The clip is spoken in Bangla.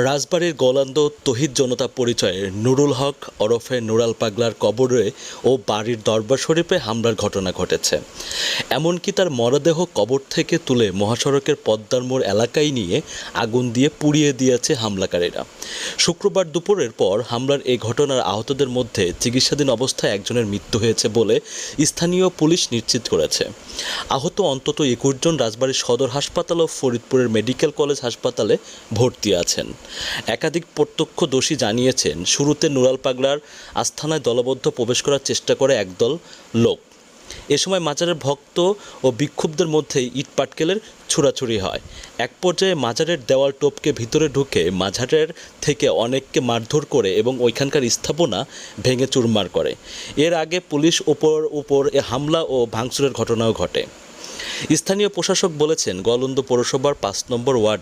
রাজবাড়ীর গোলান্দ তহিদ জনতা পরিচয়ে নুরুল হক ওরফে নুরাল পাগলার কবরে ও বাড়ির দরবার শরীফে হামলার ঘটনা ঘটেছে। এমনকি তার মরদেহ কবর থেকে তুলে মহাসড়কের পদ্মার মোড় এলাকায় নিয়ে আগুন দিয়ে পুড়িয়ে দিয়েছে হামলাকারীরা। শুক্রবার দুপুরের পর হামলার এই ঘটনার আহতদের মধ্যে চিকিৎসাধীন অবস্থায় একজনের মৃত্যু হয়েছে বলে স্থানীয় পুলিশ নিশ্চিত করেছে। আহত অন্তত 21 জন রাজবাড়ী সদর হাসপাতাল ও ফরিদপুরের মেডিকেল কলেজ হাসপাতালে ভর্তি আছেন। একাধিক প্রত্যক্ষদর্শী জানিয়েছেন, শুরুতে নুরাল পাগলার আস্তানায় দলবদ্ধ প্রবেশ করার চেষ্টা করে একদল লোক। এ সময় মাজারের ভক্ত ও বিক্ষুব্ধদের মধ্যে ইট পাটকেলের ছোড়াছুড়ি হয়। এক পর্যায়ে মাজারের দেওয়াল টপকে ভিতরে ঢুকে মাজারের থেকে অনেককে মারধর করে এবং ওইখানকার স্থাপনা ভেঙে চুরমার করে। এর আগে পুলিশ উপর এ হামলা ও ভাঙচুরের ঘটনাও ঘটে। স্থানীয় প্রশাসক বলেছেন, গোয়ালন্দ পৌরসভার 5 নম্বর ওয়ার্ড